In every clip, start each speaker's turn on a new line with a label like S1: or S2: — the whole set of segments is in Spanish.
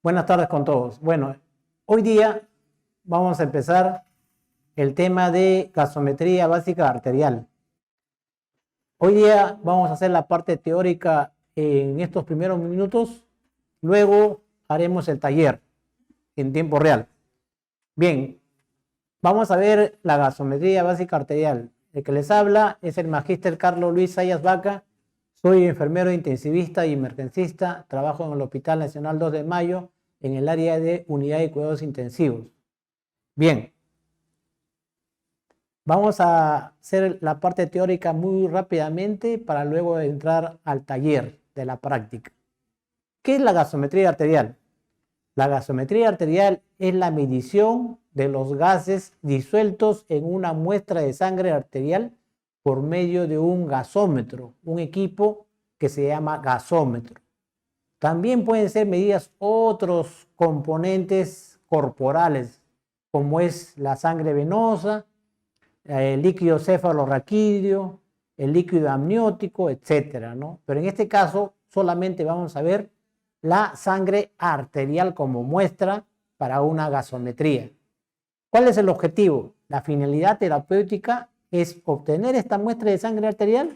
S1: Buenas tardes con todos. Bueno, hoy día vamos a empezar el tema de gasometría básica arterial. Hoy día vamos a hacer la parte teórica en estos primeros minutos, luego haremos el taller en tiempo real. Bien, vamos a ver la gasometría básica arterial. El que les habla es el magíster Carlos Luis Sayas Vaca. Soy enfermero intensivista y emergencista, trabajo en el Hospital Nacional 2 de Mayo, en el área de unidad de cuidados intensivos. Bien, vamos a hacer la parte teórica muy rápidamente para luego entrar al taller de la práctica. ¿Qué es la gasometría arterial? La gasometría arterial es la medición de los gases disueltos en una muestra de sangre arterial por medio de un gasómetro, un equipo que se llama gasómetro. También pueden ser medidas otros componentes corporales, como es la sangre venosa, el líquido cefalorraquídeo, el líquido amniótico, etcétera, ¿no? Pero en este caso solamente vamos a ver la sangre arterial como muestra para una gasometría. ¿Cuál es el objetivo? La finalidad terapéutica es obtener esta muestra de sangre arterial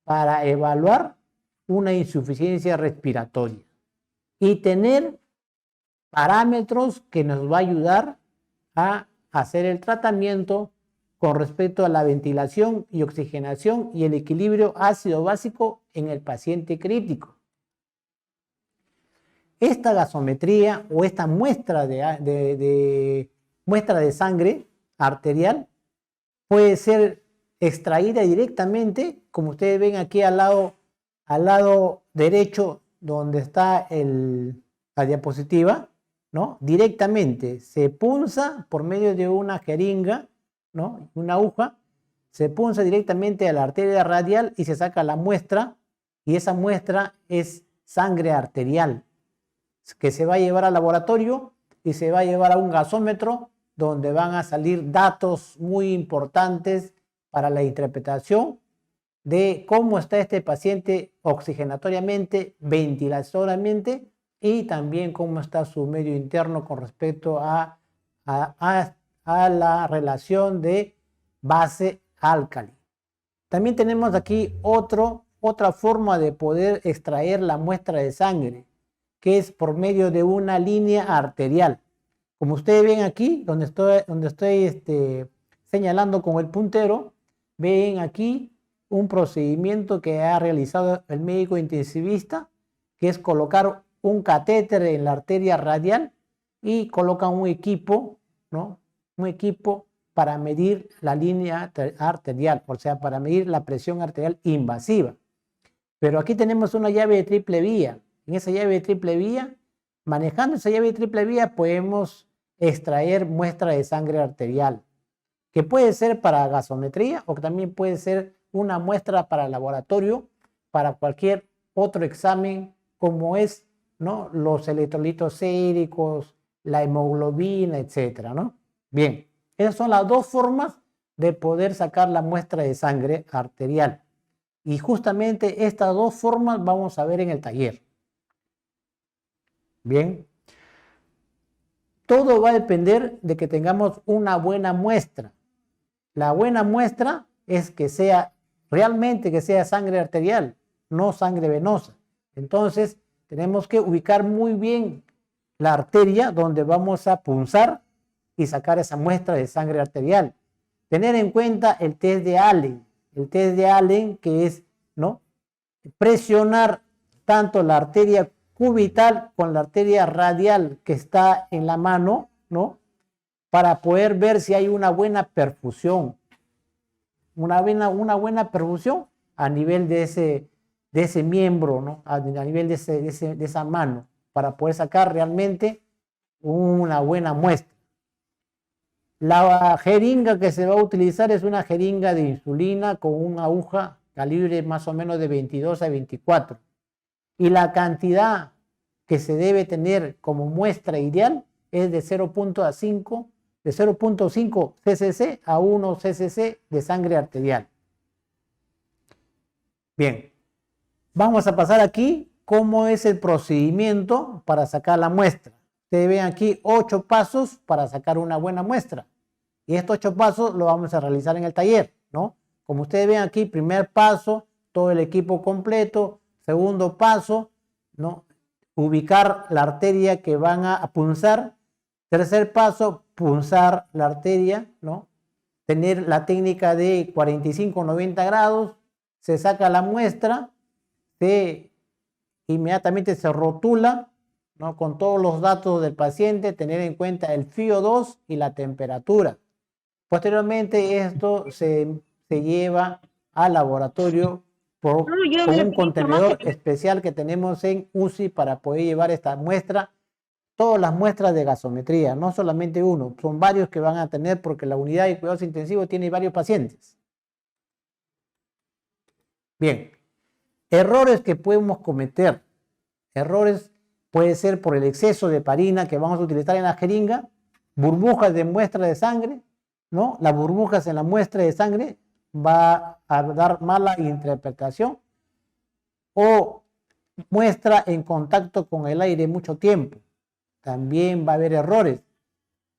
S1: para evaluar una insuficiencia respiratoria y tener parámetros que nos va a ayudar a hacer el tratamiento con respecto a la ventilación y oxigenación y el equilibrio ácido básico en el paciente crítico. Esta gasometría o esta muestra muestra de sangre arterial puede ser extraída directamente, como ustedes ven aquí al lado derecho donde está la diapositiva, ¿no? Directamente se punza por medio de una jeringa, ¿no? Una aguja, se punza directamente a la arteria radial y se saca la muestra, y esa muestra es sangre arterial, que se va a llevar al laboratorio y se va a llevar a un gasómetro donde van a salir datos muy importantes para la interpretación de cómo está este paciente oxigenatoriamente, ventilatoriamente y también cómo está su medio interno con respecto a la relación de base-álcali. También tenemos aquí otra forma de poder extraer la muestra de sangre, que es por medio de una línea arterial. Como ustedes ven aquí, donde estoy señalando con el puntero, ven aquí un procedimiento que ha realizado el médico intensivista, que es colocar un catéter en la arteria radial y coloca un equipo, ¿no? Un equipo para medir la línea arterial, o sea, para medir la presión arterial invasiva. Pero aquí tenemos una llave de triple vía. En esa llave de triple vía, manejando esa llave de triple vía, podemos extraer muestra de sangre arterial, que puede ser para gasometría o que también puede ser una muestra para laboratorio, para cualquier otro examen, como es, ¿no?, los electrolitos séricos, la hemoglobina, etcétera, ¿no? Bien, esas son las dos formas de poder sacar la muestra de sangre arterial. Y justamente estas dos formas vamos a ver en el taller. Bien. Todo va a depender de que tengamos una buena muestra. La buena muestra es que sea realmente que sea sangre arterial, no sangre venosa. Entonces, tenemos que ubicar muy bien la arteria donde vamos a punzar y sacar esa muestra de sangre arterial. Tener en cuenta el test de Allen. El test de Allen, que es, ¿no?, presionar tanto la arteria cubital con la arteria radial que está en la mano, ¿no?, para poder ver si hay una buena perfusión. Una buena perfusión a nivel de ese miembro, ¿no?, a nivel de esa mano, para poder sacar realmente una buena muestra. La jeringa que se va a utilizar es una jeringa de insulina con una aguja calibre más o menos de 22 a 24. Y la cantidad que se debe tener como muestra ideal es de 0.5 cc a 1 cc de sangre arterial. Bien, vamos a pasar aquí cómo es el procedimiento para sacar la muestra. Ustedes ven aquí 8 pasos para sacar una buena muestra. Y estos 8 pasos los vamos a realizar en el taller, ¿no? Como ustedes ven aquí, primer paso, todo el equipo completo. Segundo paso, ¿no? Ubicar la arteria que van a punzar. Tercer paso, punzar la arteria, ¿no? Tener la técnica de 45-90 grados. Se saca la muestra, inmediatamente se rotula, ¿no? Con todos los datos del paciente, tener en cuenta el FiO2 y la temperatura. Posteriormente esto se lleva al laboratorio con un contenedor especial que tenemos en UCI para poder llevar esta muestra, todas las muestras de gasometría, no solamente uno, son varios que van a tener porque la unidad de cuidados intensivos tiene varios pacientes. Bien, errores que podemos cometer. Errores puede ser por el exceso de heparina que vamos a utilizar en la jeringa, burbujas de muestra de sangre, ¿no? Las burbujas en la muestra de sangre va a dar mala interpretación, o muestra en contacto con el aire mucho tiempo. También va a haber errores.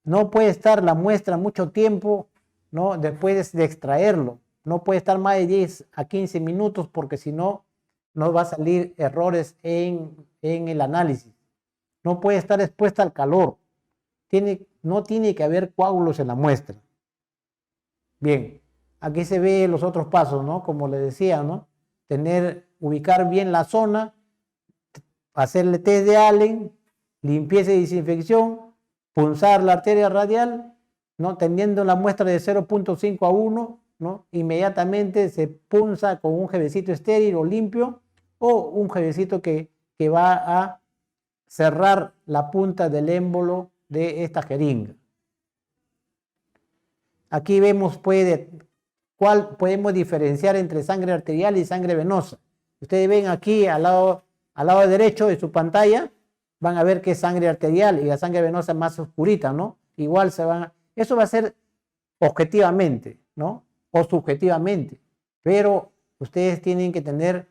S1: No puede estar la muestra mucho tiempo, ¿no? Después de extraerlo. No puede estar más de 10 a 15 minutos porque si no, no va a salir errores en el análisis. No puede estar expuesta al calor. No tiene que haber coágulos en la muestra. Bien, aquí se ve los otros pasos, ¿no? Como les decía, ¿no? Ubicar bien la zona, hacerle test de Allen, limpieza y desinfección, punzar la arteria radial, ¿no? Teniendo la muestra de 0.5 a 1, ¿no? Inmediatamente se punza con un jevecito estéril o limpio, o un jevecito que va a cerrar la punta del émbolo de esta jeringa. Aquí vemos cuál podemos diferenciar entre sangre arterial y sangre venosa. Ustedes ven aquí al lado derecho de su pantalla, van a ver que es sangre arterial y la sangre venosa es más oscurita, ¿no? Igual eso va a ser objetivamente, ¿no? O subjetivamente, pero ustedes tienen que tener,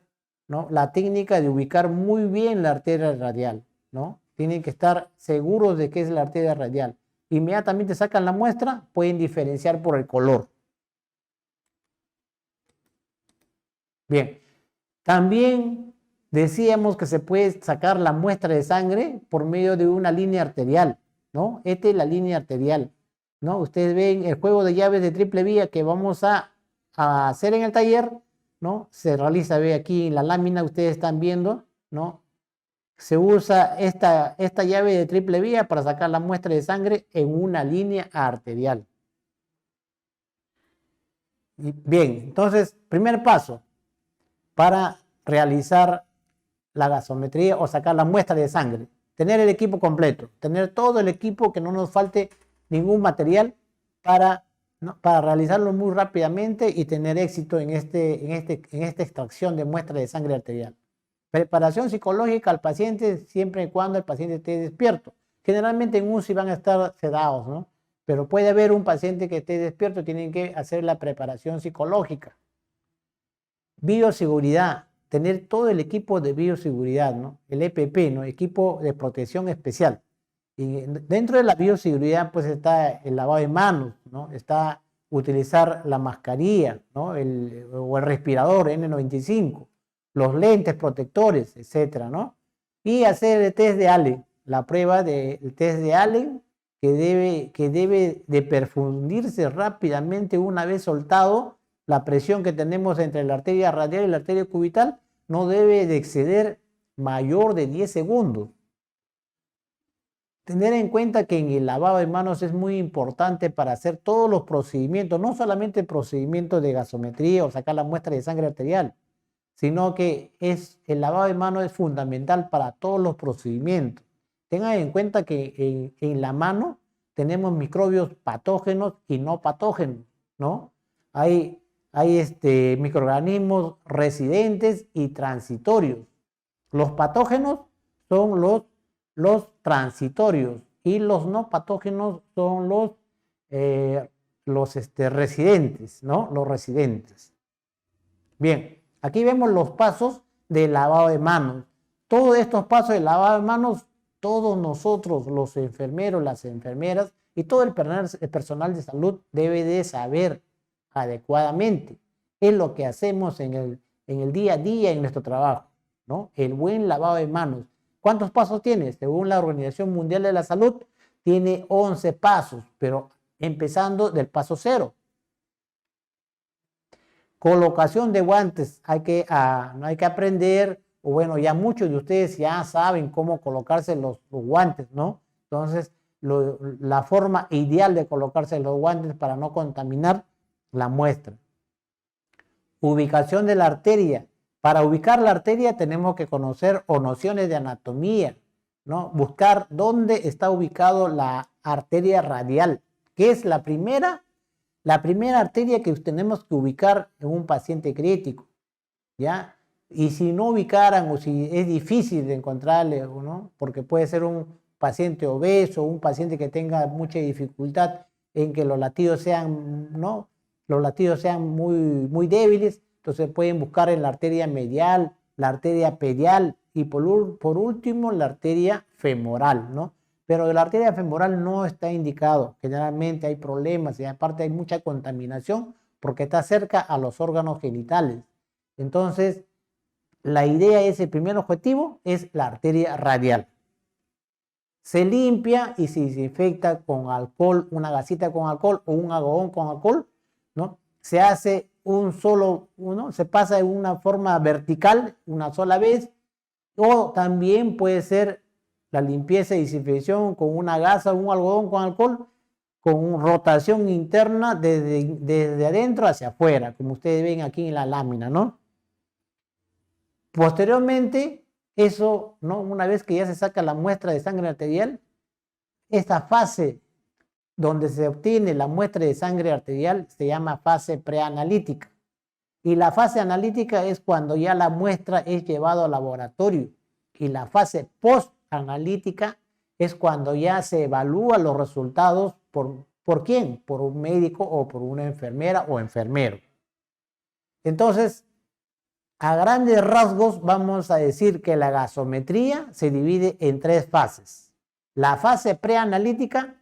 S1: ¿no? La técnica de ubicar muy bien la arteria radial, ¿no? Tienen que estar seguros de que es la arteria radial. Inmediatamente sacan la muestra, pueden diferenciar por el color. Bien, también decíamos que se puede sacar la muestra de sangre por medio de una línea arterial, ¿no? Esta es la línea arterial, ¿no? Ustedes ven el juego de llaves de triple vía que vamos a hacer en el taller, ¿no? Se realiza, ve aquí en la lámina, ustedes están viendo, ¿no? Se usa esta llave de triple vía para sacar la muestra de sangre en una línea arterial. Bien, entonces, primer paso para realizar la gasometría o sacar la muestra de sangre. Tener el equipo completo, tener todo el equipo, que no nos falte ningún material para realizarlo muy rápidamente y tener éxito en esta extracción de muestra de sangre arterial. Preparación psicológica al paciente siempre y cuando el paciente esté despierto. Generalmente en UCI van a estar sedados, ¿no? Pero puede haber un paciente que esté despierto, tienen que hacer la preparación psicológica. Bioseguridad, tener todo el equipo de bioseguridad, ¿no? El EPP, ¿no? Equipo de protección especial. Y dentro de la bioseguridad pues está el lavado de manos, ¿no? Está utilizar la mascarilla, ¿no? o el respirador N95, los lentes protectores, etcétera, ¿no? Y hacer el test de Allen, la prueba del test de Allen que debe de perfundirse rápidamente una vez soltado. La presión que tenemos entre la arteria radial y la arteria cubital no debe de exceder mayor de 10 segundos. Tener en cuenta que en el lavado de manos es muy importante para hacer todos los procedimientos, no solamente el procedimiento de gasometría o sacar la muestra de sangre arterial, sino que el lavado de manos es fundamental para todos los procedimientos. Tengan en cuenta que en la mano tenemos microbios patógenos y no patógenos, ¿no? Hay microorganismos residentes y transitorios. Los patógenos son los transitorios y los no patógenos son los residentes, ¿no? Los residentes. Bien, aquí vemos los pasos de lavado de manos. Todos estos pasos de lavado de manos todos nosotros, los enfermeros, las enfermeras y todo el personal de salud debe de saber adecuadamente. Es lo que hacemos en el día a día en nuestro trabajo, ¿no? El buen lavado de manos. ¿Cuántos pasos tiene? Según la Organización Mundial de la Salud, tiene 11 pasos, pero empezando del paso 0. Colocación de guantes. No hay que aprender, o bueno, ya muchos de ustedes ya saben cómo colocarse los guantes, ¿no? Entonces, la forma ideal de colocarse los guantes para no contaminar la muestra. Ubicación de la arteria. Para ubicar la arteria tenemos que conocer nociones de anatomía, ¿no? Buscar dónde está ubicado la arteria radial, que es la primera arteria que tenemos que ubicar en un paciente crítico, ¿ya? Y si no ubicaran o si es difícil de encontrarle, ¿no? Porque puede ser un paciente obeso, un paciente que tenga mucha dificultad en que los latidos sean, ¿no? Los latidos sean muy débiles, entonces pueden buscar en la arteria medial, la arteria pedial y por último la arteria femoral, ¿no? Pero de la arteria femoral no está indicado. Generalmente hay problemas y aparte hay mucha contaminación porque está cerca a los órganos genitales. Entonces, la idea es, el primer objetivo es la arteria radial. Se limpia y se desinfecta con alcohol, una gasita con alcohol o un algodón con alcohol, ¿no? Se hace se pasa de una forma vertical una sola vez, o también puede ser la limpieza y desinfección con una gasa, un algodón con alcohol, con rotación interna desde adentro hacia afuera, como ustedes ven aquí en la lámina, ¿no? Posteriormente, eso, ¿no? Una vez que ya se saca la muestra de sangre arterial, esta fase donde se obtiene la muestra de sangre arterial se llama fase preanalítica. Y la fase analítica es cuando ya la muestra es llevada al laboratorio. Y la fase postanalítica es cuando ya se evalúan los resultados ¿por quién? Por un médico o por una enfermera o enfermero. Entonces, a grandes rasgos vamos a decir que la gasometría se divide en 3 fases. La fase preanalítica,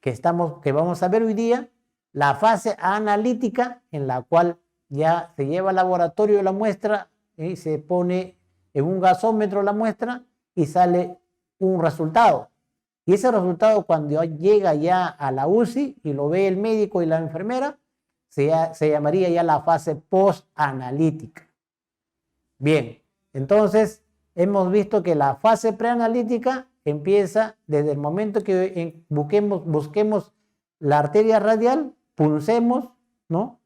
S1: que vamos a ver hoy día, la fase analítica, en la cual ya se lleva al laboratorio la muestra y se pone en un gasómetro la muestra y sale un resultado. Y ese resultado, cuando llega ya a la UCI y lo ve el médico y la enfermera, se llamaría ya la fase postanalítica. Bien, entonces hemos visto que la fase preanalítica empieza desde el momento que busquemos la arteria radial, punzemos, ¿no?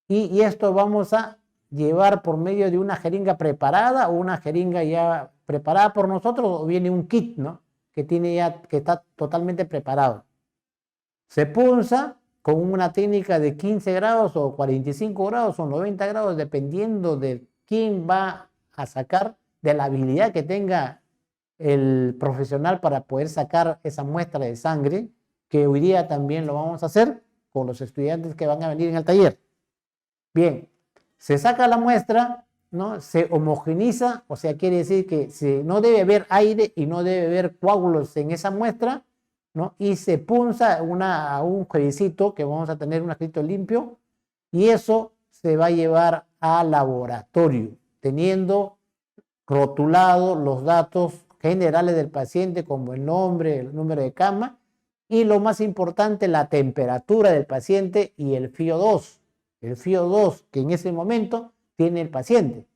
S1: Y esto vamos a llevar por medio de una jeringa preparada o una jeringa ya preparada por nosotros, o viene un kit, ¿no? Que está totalmente preparado. Se punza con una técnica de 15 grados o 45 grados o 90 grados, dependiendo de quién va a sacar, de la habilidad que tenga el profesional para poder sacar esa muestra de sangre, que hoy día también lo vamos a hacer con los estudiantes que van a venir en el taller. Bien, se saca la muestra, ¿no? Se homogeniza, o sea, quiere decir que no debe haber aire y no debe haber coágulos en esa muestra, ¿no? Y se punza a un jueguecito que vamos a tener un escrito limpio, y eso se va a llevar al laboratorio, teniendo rotulado los datos generales del paciente, como el nombre, el número de cama, y lo más importante, la temperatura del paciente y el FiO2. El FiO2 que en ese momento tiene el paciente.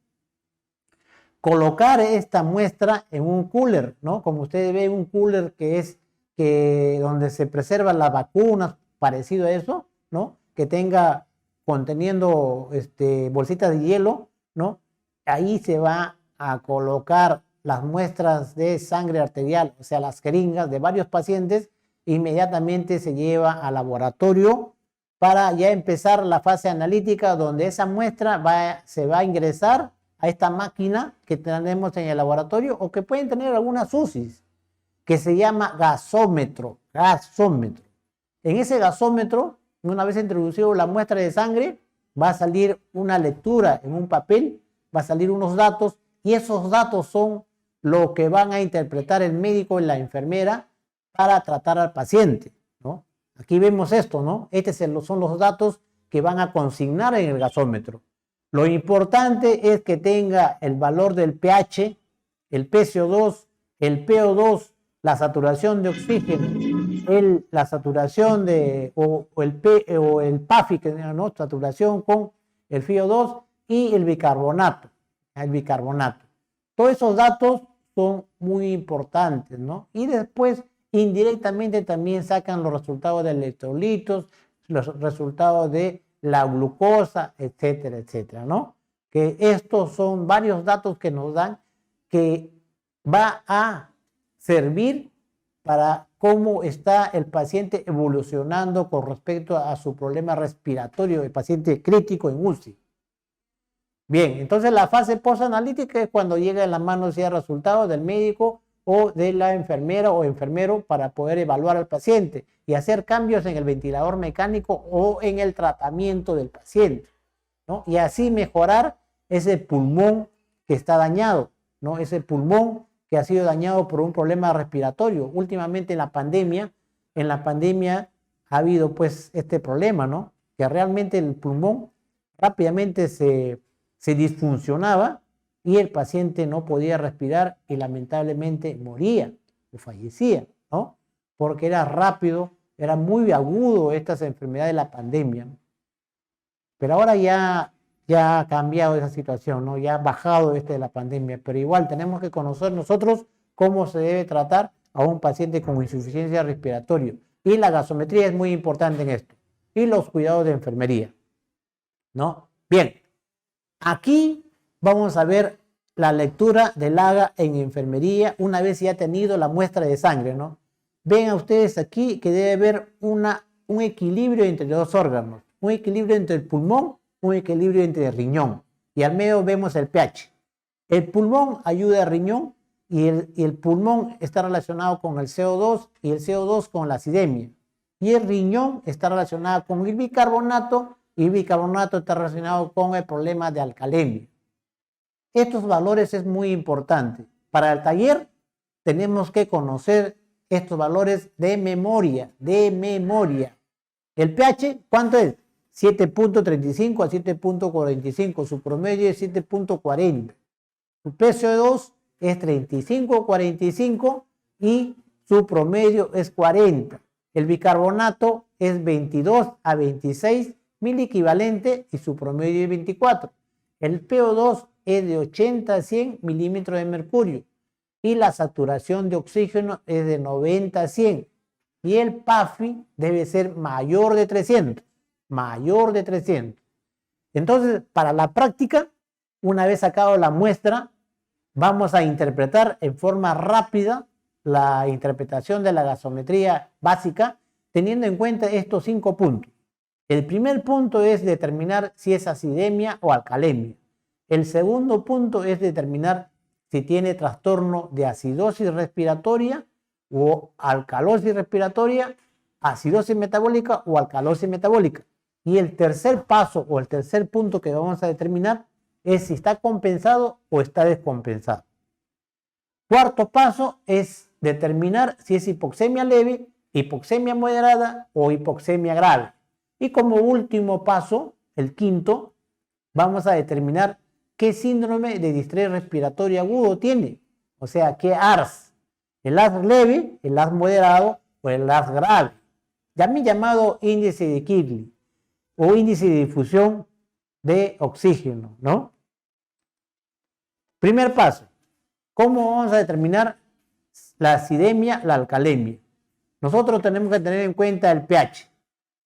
S1: Colocar esta muestra en un cooler, ¿no? Como ustedes ven, un cooler donde se preservan las vacunas, parecido a eso, ¿no? Que tenga conteniendo bolsitas de hielo, ¿no? Ahí se va a colocar las muestras de sangre arterial, o sea, las jeringas de varios pacientes, inmediatamente se lleva al laboratorio para ya empezar la fase analítica, donde esa muestra se va a ingresar a esta máquina que tenemos en el laboratorio, o que pueden tener algunas UCIs, que se llama gasómetro. En ese gasómetro, una vez introducido la muestra de sangre, va a salir una lectura en un papel, va a salir unos datos, y esos datos son lo que van a interpretar el médico y la enfermera para tratar al paciente, ¿no? Aquí vemos esto, ¿no? Estos son los datos que van a consignar en el gasómetro. Lo importante es que tenga el valor del pH, el PCO2, el PO2, la saturación de oxígeno, la saturación o el PAFI, ¿no? Saturación con el FiO2 y el bicarbonato. Todos esos datos son muy importantes, ¿no? Y después, indirectamente, también sacan los resultados de electrolitos, los resultados de la glucosa, etcétera, etcétera, ¿no? Que estos son varios datos que nos dan que va a servir para cómo está el paciente evolucionando con respecto a su problema respiratorio, el paciente crítico en UCI. Bien, entonces la fase postanalítica es cuando llega en la mano ya el resultado del médico o de la enfermera o enfermero para poder evaluar al paciente y hacer cambios en el ventilador mecánico o en el tratamiento del paciente, ¿no? Y así mejorar ese pulmón que está dañado, ¿no? Ese pulmón que ha sido dañado por un problema respiratorio. Últimamente en la pandemia ha habido pues este problema, ¿no? Que realmente el pulmón rápidamente se disfuncionaba y el paciente no podía respirar y lamentablemente moría o fallecía, ¿no? Porque era rápido, era muy agudo estas enfermedades de la pandemia. Pero ahora ya ha cambiado esa situación, ¿no? Ya ha bajado de la pandemia, pero igual tenemos que conocer nosotros cómo se debe tratar a un paciente con insuficiencia respiratoria. Y la gasometría es muy importante en esto. Y los cuidados de enfermería, ¿no? Bien, aquí vamos a ver la lectura del AGA en enfermería una vez ya tenido la muestra de sangre, ¿no? Ven a ustedes aquí que debe haber un equilibrio entre dos órganos, un equilibrio entre el pulmón, un equilibrio entre el riñón. Y al medio vemos el pH. El pulmón ayuda al riñón y el pulmón está relacionado con el CO2 y el CO2 con la acidemia. Y el riñón está relacionado con el bicarbonato y el bicarbonato está relacionado con el problema de alcalemia. Estos valores es muy importante. Para el taller tenemos que conocer estos valores de memoria, El pH, ¿cuánto es? 7.35 a 7.45, su promedio es 7.40. Su PCO2 es 35.45 y su promedio es 40. El bicarbonato es 22 a 26 miliequivalente y su promedio es 24. El PO2 es de 80 a 100 milímetros de mercurio y la saturación de oxígeno es de 90 a 100 y el PAFI debe ser mayor de 300. Entonces, para la práctica, una vez sacado la muestra, vamos a interpretar en forma rápida la interpretación de la gasometría básica, teniendo en cuenta estos 5 puntos. El primer punto es determinar si es acidemia o alcalemia. El segundo punto es determinar si tiene trastorno de acidosis respiratoria o alcalosis respiratoria, acidosis metabólica o alcalosis metabólica. Y el tercer paso o el tercer punto que vamos a determinar es si está compensado o está descompensado. Cuarto paso es determinar si es hipoxemia leve, hipoxemia moderada o hipoxemia grave. Y como último paso, el quinto, vamos a determinar qué síndrome de distrés respiratorio agudo tiene. O sea, qué ARS. El ARS leve, el ARS moderado o el ARS grave. También llamado índice de Kirley o índice de difusión de oxígeno, ¿no? Primer paso, ¿cómo vamos a determinar la acidemia, la alcalemia? Nosotros tenemos que tener en cuenta el pH,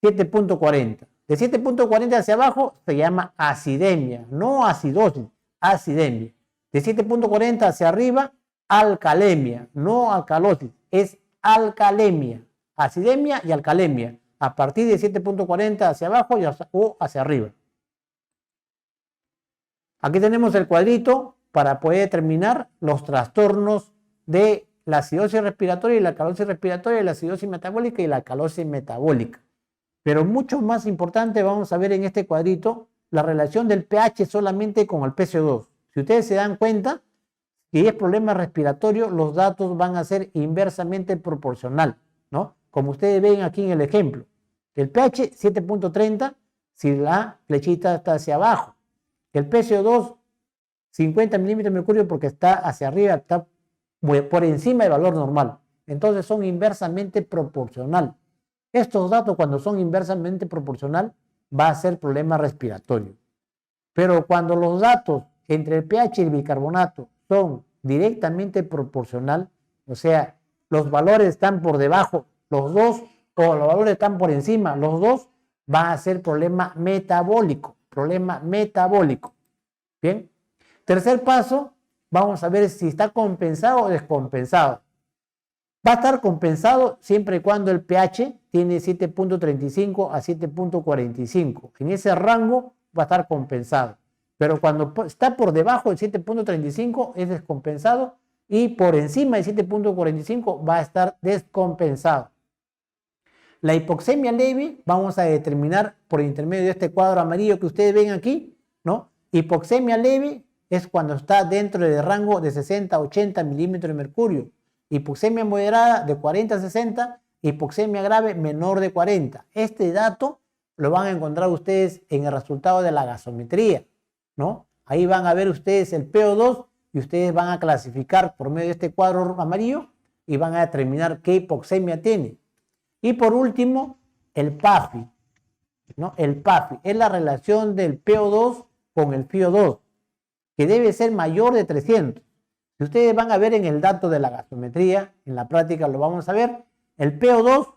S1: 7.40. De 7.40 hacia abajo se llama acidemia, no acidosis, acidemia. De 7.40 hacia arriba, alcalemia, no alcalosis, es alcalemia, acidemia y alcalemia. A partir de 7.40 hacia abajo o hacia arriba. Aquí tenemos el cuadrito para poder determinar los trastornos de la acidosis respiratoria y la alcalosis respiratoria, la acidosis metabólica y la alcalosis metabólica. Pero mucho más importante, vamos a ver en este cuadrito la relación del pH solamente con el PCO2. Si ustedes se dan cuenta, y es problema respiratorio, los datos van a ser inversamente proporcional, ¿no? Como ustedes ven aquí en el ejemplo. El pH 7.30 si la flechita está hacia abajo. El PCO2 50 milímetros de mercurio porque está hacia arriba, está por encima del valor normal. Entonces son inversamente proporcional. Estos datos cuando son inversamente proporcional va a ser problema respiratorio. Pero cuando los datos entre el pH y el bicarbonato son directamente proporcional, o sea, los valores están por debajo, los dos, o los valores están por encima, los dos, va a ser problema metabólico, Bien. Tercer paso, vamos a ver si está compensado o descompensado. Va a estar compensado siempre y cuando el pH tiene 7.35 a 7.45. En ese rango va a estar compensado. Pero cuando está por debajo del 7.35 es descompensado y por encima del 7.45 va a estar descompensado. La hipoxemia leve vamos a determinar por intermedio de este cuadro amarillo que ustedes ven aquí, ¿no? Hipoxemia leve es cuando está dentro del rango de 60 a 80 milímetros de mercurio. Hipoxemia moderada de 40 a 60, hipoxemia grave menor de 40. Este dato lo van a encontrar ustedes en el resultado de la gasometría, ¿no? Ahí van a ver ustedes el PO2 y ustedes van a clasificar por medio de este cuadro amarillo y van a determinar qué hipoxemia tiene. Y por último, el PAFI, ¿no? El PAFI es la relación del PO2 con el FiO2, que debe ser mayor de 300. Si ustedes van a ver en el dato de la gasometría, en la práctica lo vamos a ver, el PO2,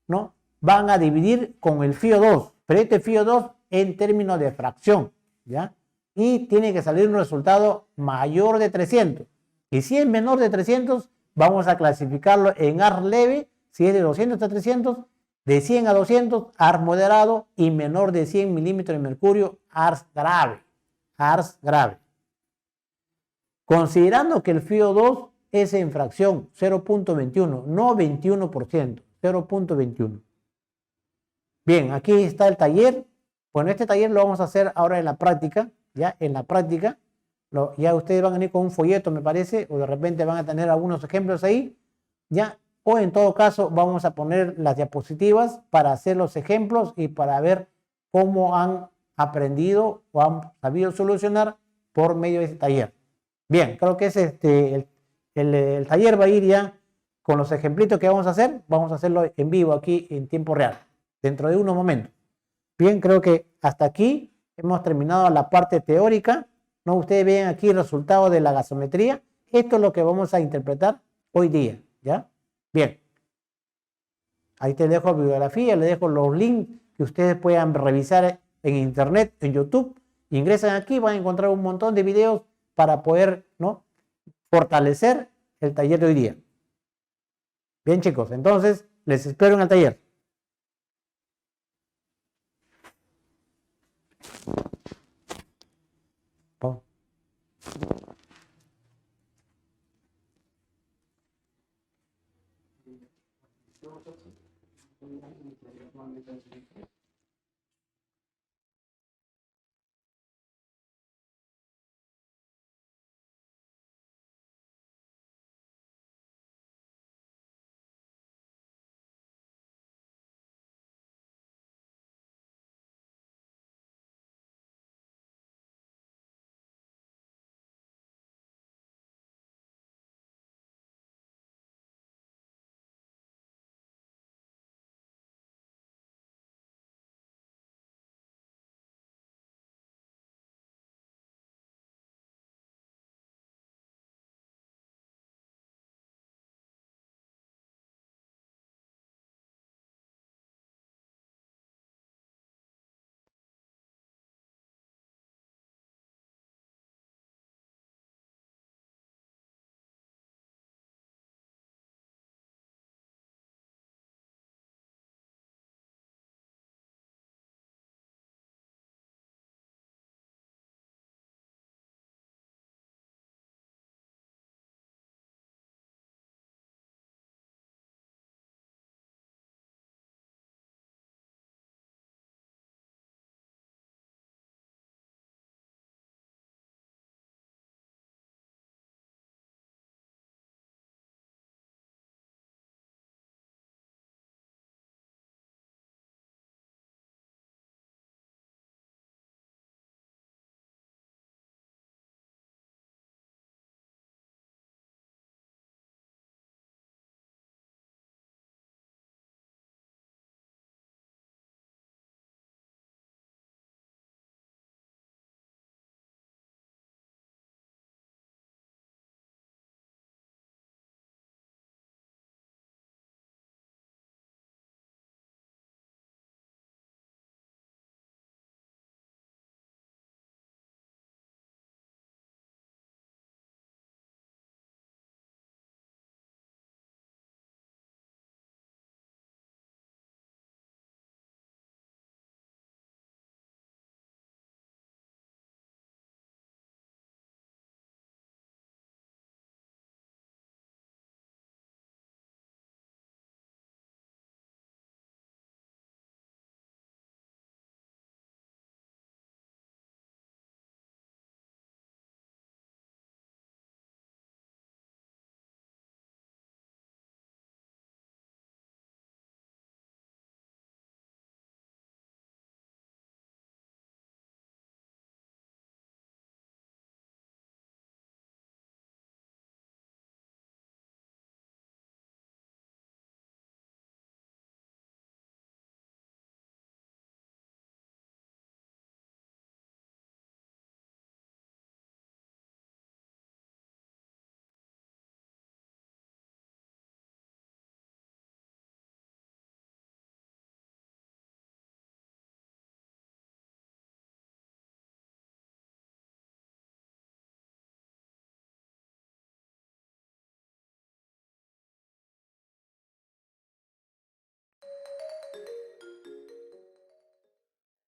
S1: ¿no? Van a dividir con el FiO2, pero este FiO2 en términos de fracción, ¿ya? Y tiene que salir un resultado mayor de 300. Y si es menor de 300, vamos a clasificarlo en AR leve, si es de 200 a 300, de 100 a 200, AR moderado, y menor de 100 milímetros de mercurio, ARS grave. ARS grave. Considerando que el FiO2 es en fracción 0.21, no 21%, 0.21. Bien, aquí está el taller. Bueno, este taller lo vamos a hacer ahora en la práctica, ya en la práctica. Ya ustedes van a venir con un folleto, me parece, o de repente van a tener algunos ejemplos ahí, ya. O en todo caso vamos a poner las diapositivas para hacer los ejemplos y para ver cómo han aprendido o han sabido solucionar por medio de este taller. Bien, creo que es el taller va a ir ya con los ejemplitos que vamos a hacer. Vamos a hacerlo en vivo aquí en tiempo real, dentro de unos momentos. Bien, creo que hasta aquí hemos terminado la parte teórica, ¿no? Ustedes ven aquí el resultado de la gasometría. Esto es lo que vamos a interpretar hoy día, ¿ya? Bien. Ahí te dejo bibliografía, le dejo los links que ustedes puedan revisar en internet, en YouTube. Ingresan aquí, van a encontrar un montón de videos para poder, ¿no?, fortalecer el taller de hoy día. Bien, chicos, entonces les espero en el taller.